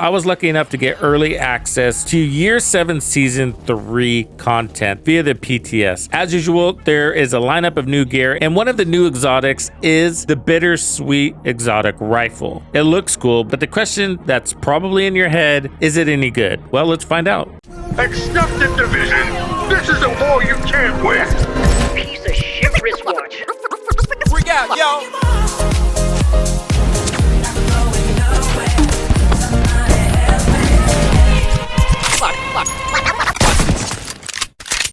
I was lucky enough to get early access to Year 7 Season 3 content via the PTS. As usual, there is a lineup of new gear, and one of the new exotics is the Bittersweet exotic rifle. It looks cool, but the question that's probably in your head, is it any good? Well, let's find out. Accept the division. This is a war you can't win. Piece of shit wristwatch. Freak out, yo.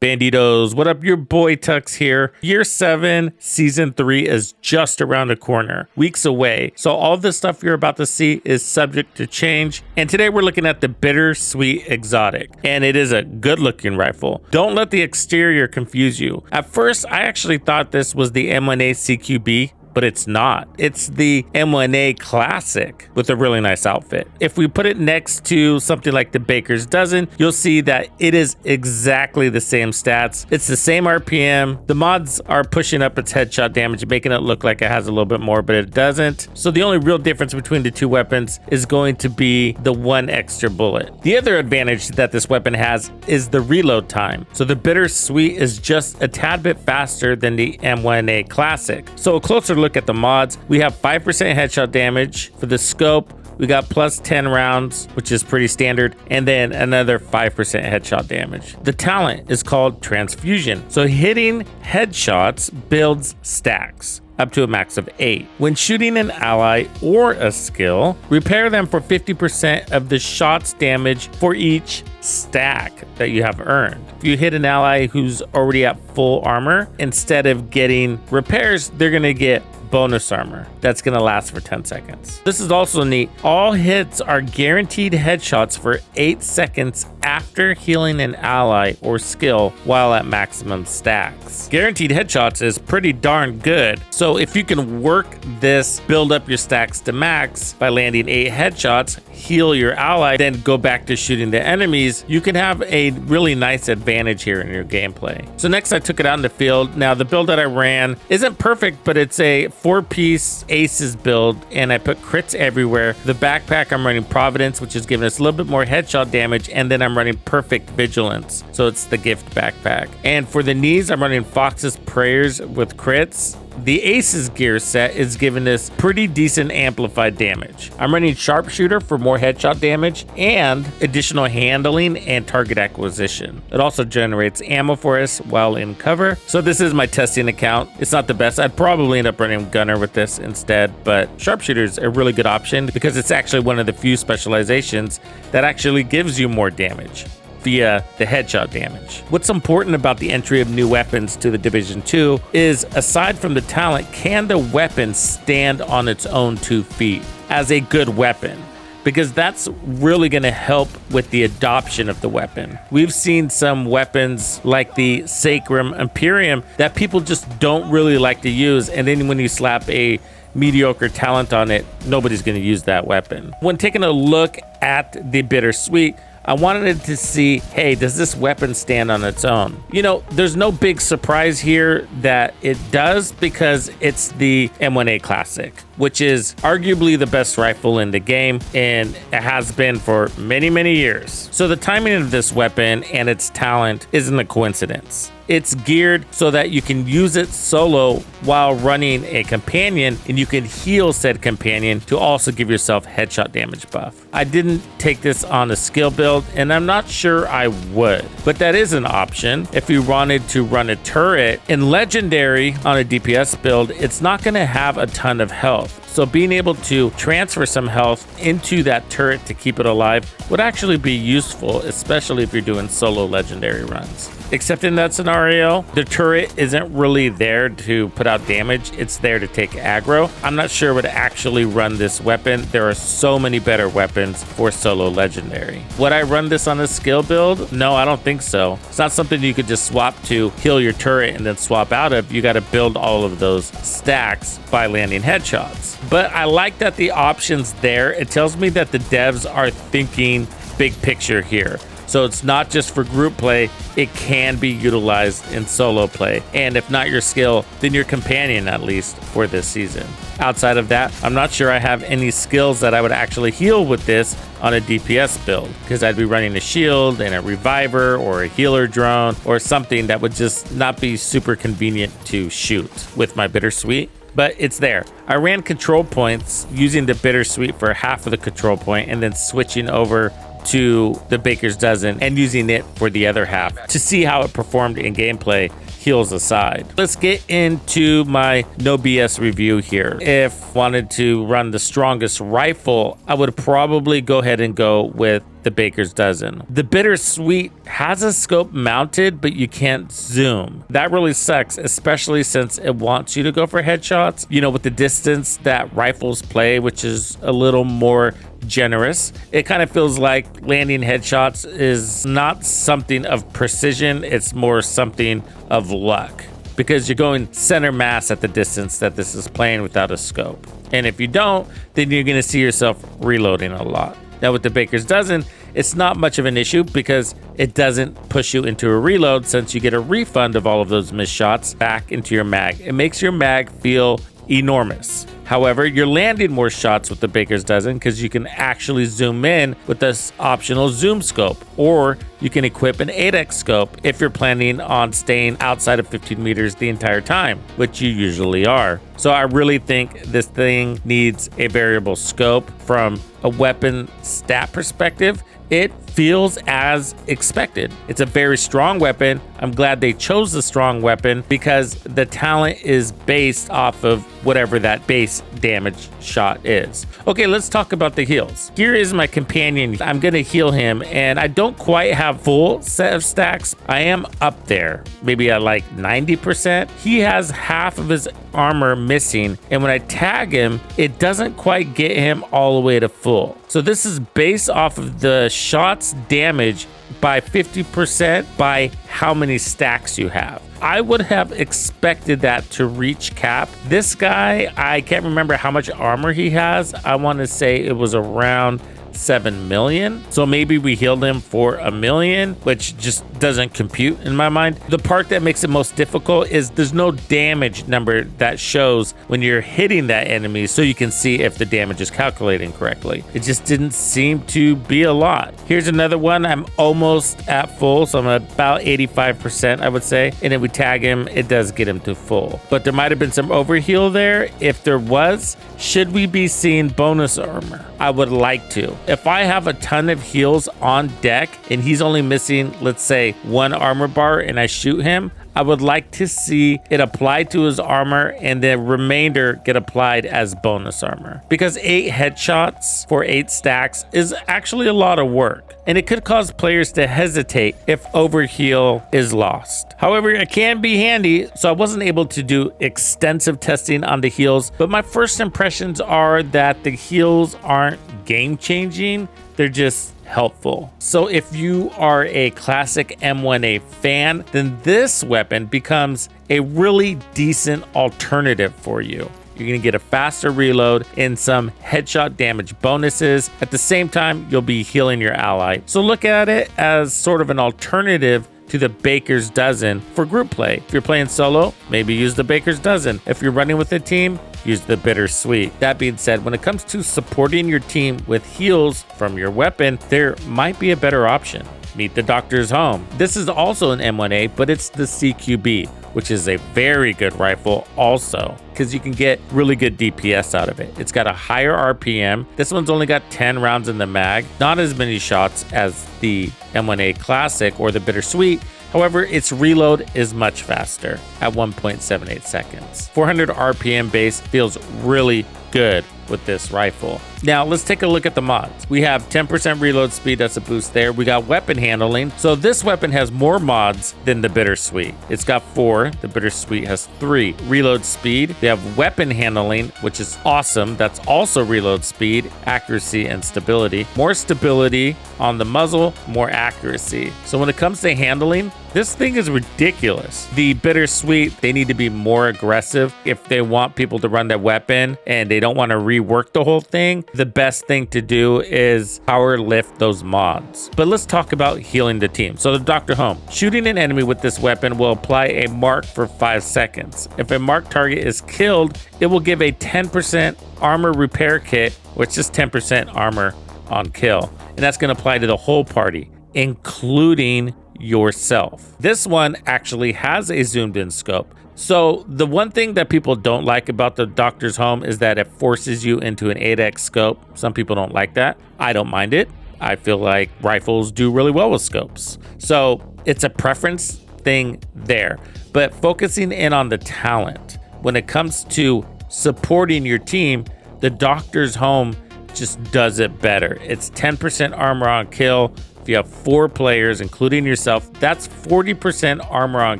Banditos, what up? Your boy Tux here. Year 7 Season 3 is just around the corner, weeks away. So all the stuff you're about to see is subject to change. And today we're looking at the Bittersweet exotic, and it is a good looking rifle. Don't let the exterior confuse you. At first, I actually thought this was the M1A CQB, but it's not. It's the M1A Classic with a really nice outfit. If we put it next to something like the Baker's Dozen, you'll see that it is exactly the same stats. It's the same RPM. The mods are pushing up its headshot damage, making it look like it has a little bit more, but it doesn't. So the only real difference between the two weapons is going to be the one extra bullet. The other advantage that this weapon has is the reload time. So the Bittersweet is just a tad bit faster than the M1A Classic. So a closer look at the mods, we have 5% headshot damage. For the scope, we got plus 10 rounds, which is pretty standard, and then another 5% headshot damage. The talent is called Transfusion. So hitting headshots builds stacks up to a max of 8. When shooting an ally or a skill, repair them for 50% of the shot's damage for each stack that you have earned. If you hit an ally who's already at full armor, instead of getting repairs, they're gonna get bonus armor that's gonna last for 10 seconds. This is also neat. All hits are guaranteed headshots for 8 seconds after healing an ally or skill while at maximum stacks. Guaranteed headshots is pretty darn good. So if you can work this, build up your stacks to max by landing 8 headshots, heal your ally, then go back to shooting the enemies, you can have a really nice advantage here in your gameplay. So next I took it out in the field. Now the build that I ran isn't perfect, but it's a 4-piece aces build, and I put crits everywhere. The backpack, I'm running Providence, which is giving us a little bit more headshot damage, and then I'm running Perfect Vigilance, so it's the gift backpack. And for the knees, I'm running Fox's Prayers with crits. The Aces gear set is giving us pretty decent amplified damage. I'm running Sharpshooter for more headshot damage and additional handling and target acquisition. It also generates ammo for us while in cover. So this is my testing account. It's not the best. I'd probably end up running Gunner with this instead, but Sharpshooter is a really good option because it's actually one of the few specializations that actually gives you more damage via the headshot damage. What's important about the entry of new weapons to the Division 2 is, aside from the talent, can the weapon stand on its own 2 feet as a good weapon? Because that's really going to help with the adoption of the weapon. We've seen some weapons like the Sacrum Imperium that people just don't really like to use, and then when you slap a mediocre talent on it, nobody's going to use that weapon. When taking a look at the Bittersweet, I wanted to see, hey, does this weapon stand on its own? You know, there's no big surprise here that it does, because it's the M1A Classic, which is arguably the best rifle in the game, and it has been for many, many years. So the timing of this weapon and its talent isn't a coincidence. It's geared so that you can use it solo while running a companion, and you can heal said companion to also give yourself headshot damage buff. I didn't take this on a skill build, and I'm not sure I would, but that is an option if you wanted to run a turret. In Legendary on a DPS build, it's not going to have a ton of health. So being able to transfer some health into that turret to keep it alive would actually be useful, especially if you're doing solo legendary runs. Except in that scenario, the turret isn't really there to put out damage, it's there to take aggro. I'm not sure I would actually run this weapon. There are so many better weapons for solo legendary. Would I run this on a skill build? No, I don't think so. It's not something you could just swap to heal your turret and then swap out of. You got to build all of those stacks by landing headshots. But I like that the option's there. It tells me that the devs are thinking big picture here. So it's not just for group play, it can be utilized in solo play. And if not your skill, then your companion, at least for this season. Outside of that, I'm not sure I have any skills that I would actually heal with this on a DPS build because I'd be running a shield and a reviver or a healer drone or something that would just not be super convenient to shoot with my Bittersweet. But it's there. I ran control points using the Bittersweet for half of the control point and then switching over to the Baker's Dozen and using it for the other half to see how it performed in gameplay, heals aside. Let's get into my no BS review here. If wanted to run the strongest rifle, I would probably go ahead and go with the Baker's Dozen. The Bittersweet has a scope mounted, but you can't zoom. That really sucks, especially since it wants you to go for headshots. You know, with the distance that rifles play, which is a little more generous, it kind of feels like landing headshots is not something of precision. It's more something of luck because you're going center mass at the distance that this is playing without a scope. And if you don't, then you're going to see yourself reloading a lot. Now with the Baker's Dozen, it's not much of an issue because it doesn't push you into a reload since you get a refund of all of those missed shots back into your mag. It makes your mag feel enormous. However, you're landing more shots with the Baker's Dozen because you can actually zoom in with this optional zoom scope, or you can equip an 8x scope if you're planning on staying outside of 15 meters the entire time, which you usually are. So I really think this thing needs a variable scope. From a weapon stat perspective, it feels as expected. It's a very strong weapon. I'm glad they chose the strong weapon because the talent is based off of whatever that base damage shot is. Okay, let's talk about the heals. Here is my companion. I'm gonna heal him and I don't quite have full set of stacks. I am up there, maybe at like 90%. He has half of his armor missing, and when I tag him, it doesn't quite get him all the way to full. So this is based off of the shots damage by 50% by how many stacks you have. I would have expected that to reach cap. This guy, I can't remember how much armor he has. I want to say it was around 7 million. So maybe we healed him for 1 million, which just doesn't compute in my mind. The part that makes it most difficult is there's no damage number that shows when you're hitting that enemy so you can see if the damage is calculating correctly. It just didn't seem to be a lot. Here's another one. I'm almost at full, so I'm at about 85%, I would say. And if we tag him, it does get him to full. But there might have been some overheal there. If there was, should we be seeing bonus armor? I would like to. If I have a ton of heals on deck and he's only missing, let's say, 1 armor bar and I shoot him, I would like to see it applied to his armor and the remainder get applied as bonus armor. Because 8 headshots for 8 stacks is actually a lot of work, and it could cause players to hesitate if overheal is lost. However, it can be handy, so I wasn't able to do extensive testing on the heals, but my first impressions are that the heals aren't game-changing, they're just helpful. So if you are a classic M1A fan, then this weapon becomes a really decent alternative for you. You're going to get a faster reload and some headshot damage bonuses. At the same time, you'll be healing your ally. So look at it as sort of an alternative to the Baker's Dozen for group play. If you're playing solo, maybe use the Baker's Dozen. If you're running with a team, use the Bittersweet. That being said, when it comes to supporting your team with heals from your weapon, there might be a better option. Meet the Doctor's Home. This is also an M1A, but it's the CQB, which is a very good rifle also, because you can get really good DPS out of it. It's got a higher RPM. This one's only got 10 rounds in the mag, not as many shots as the M1A Classic or the Bittersweet. However, its reload is much faster at 1.78 seconds. 400 RPM base feels really good with this rifle. Now let's take a look at the mods. We have 10% reload speed, that's a boost there. We got weapon handling. So this weapon has more mods than the Bittersweet. It's got 4, the Bittersweet has 3. Reload speed, we have weapon handling, which is awesome. That's also reload speed, accuracy, and stability. More stability on the muzzle, more accuracy. So when it comes to handling, this thing is ridiculous. The Bittersweet, they need to be more aggressive if they want people to run that weapon and they don't want to rework the whole thing. The best thing to do is power lift those mods. But let's talk about healing the team. So the Dr. Home. Shooting an enemy with this weapon will apply a mark for 5 seconds. If a marked target is killed, it will give a 10% armor repair kit, which is 10% armor on kill. And that's going to apply to the whole party, including yourself. This one actually has a zoomed in scope. So the one thing that people don't like about the Doctor's Home is that it forces you into an 8x scope. Some people don't like that. I don't mind it. I feel like rifles do really well with scopes. So it's a preference thing there. But focusing in on the talent, when it comes to supporting your team, the Doctor's Home just does it better. It's 10% armor on kill. If you have 4 players, including yourself, that's 40% armor on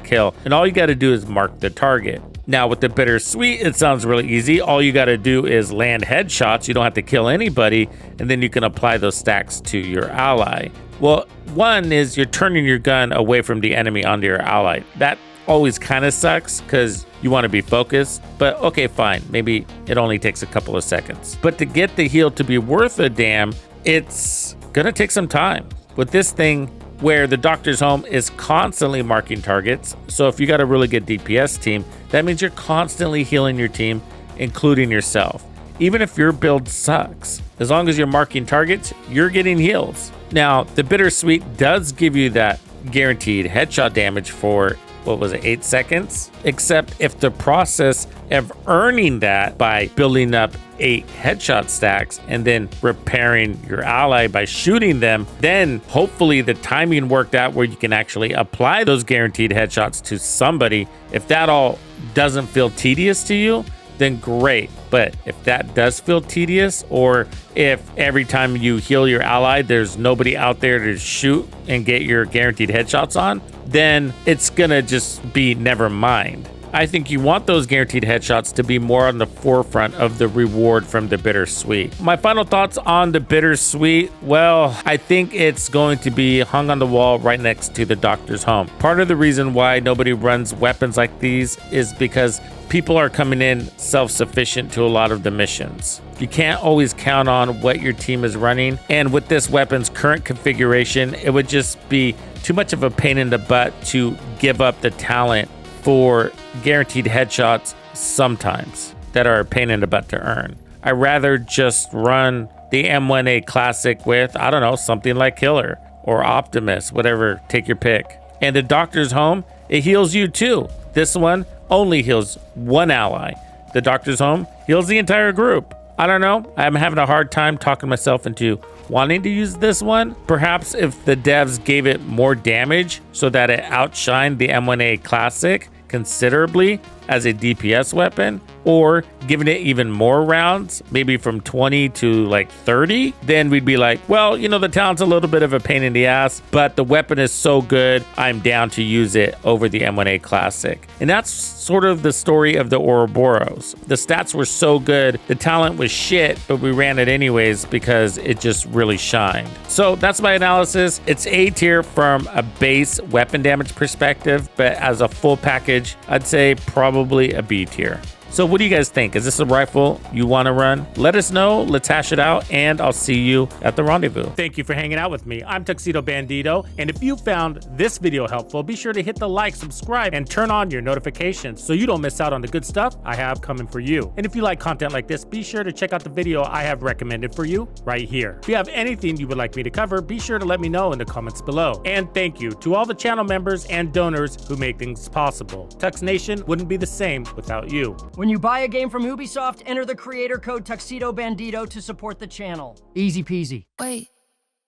kill. And all you got to do is mark the target. Now with the Bittersweet, it sounds really easy. All you got to do is land headshots. You don't have to kill anybody. And then you can apply those stacks to your ally. Well, one is you're turning your gun away from the enemy onto your ally. That always kind of sucks because you want to be focused, but okay, fine. Maybe it only takes a couple of seconds. But to get the heal to be worth a damn, it's gonna take some time. With this thing where the Doctor's Home is constantly marking targets, so if you got a really good DPS team, that means you're constantly healing your team, including yourself. Even if your build sucks, as long as you're marking targets, you're getting heals. Now, the Bittersweet does give you that guaranteed headshot damage for, what was it, 8 seconds? Except if the process of earning that by building up 8 headshot stacks and then repairing your ally by shooting them, then hopefully the timing worked out where you can actually apply those guaranteed headshots to somebody. If that all doesn't feel tedious to you, then great. But if that does feel tedious, or if every time you heal your ally, there's nobody out there to shoot and get your guaranteed headshots on, then it's gonna just be never mind. I think you want those guaranteed headshots to be more on the forefront of the reward from the Bittersweet. My final thoughts on the Bittersweet, well, I think it's going to be hung on the wall right next to the Doctor's Home. Part of the reason why nobody runs weapons like these is because people are coming in self-sufficient to a lot of the missions. You can't always count on what your team is running, and with this weapon's current configuration, it would just be too much of a pain in the butt to give up the talent for guaranteed headshots sometimes that are a pain in the butt to earn. I'd rather just run the M1A Classic with, I don't know, something like Killer or Optimus, whatever, take your pick. And the Doctor's Home, it heals you too. This one only heals one ally. The Doctor's Home heals the entire group. I don't know. I'm having a hard time talking myself into wanting to use this one. Perhaps if the devs gave it more damage so that it outshined the M1A Classic considerably as a DPS weapon, or giving it even more rounds, maybe from 20 to like 30, then we'd be like, well, you know, the talent's a little bit of a pain in the ass, but the weapon is so good, I'm down to use it over the M1A Classic. And that's sort of the story of the Ouroboros. The stats were so good, the talent was shit, but we ran it anyways because it just really shined. So that's my analysis. It's A tier from a base weapon damage perspective, but as a full package, I'd say probably a B tier. So what do you guys think? Is this a rifle you want to run? Let us know. Let's hash it out, and I'll see you at the rendezvous. Thank you for hanging out with me. I'm Tuxedo Bandido, and if you found this video helpful, be sure to hit the like, subscribe, and turn on your notifications so you don't miss out on the good stuff I have coming for you. And if you like content like this, be sure to check out the video I have recommended for you right here. If you have anything you would like me to cover, be sure to let me know in the comments below. And thank you to all the channel members and donors who make things possible. Tux Nation wouldn't be the same without you. When you buy a game from Ubisoft, enter the creator code Tuxedo Bandido to support the channel. Easy peasy. Wait,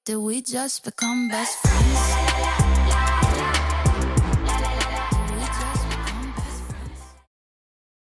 did we just become best friends?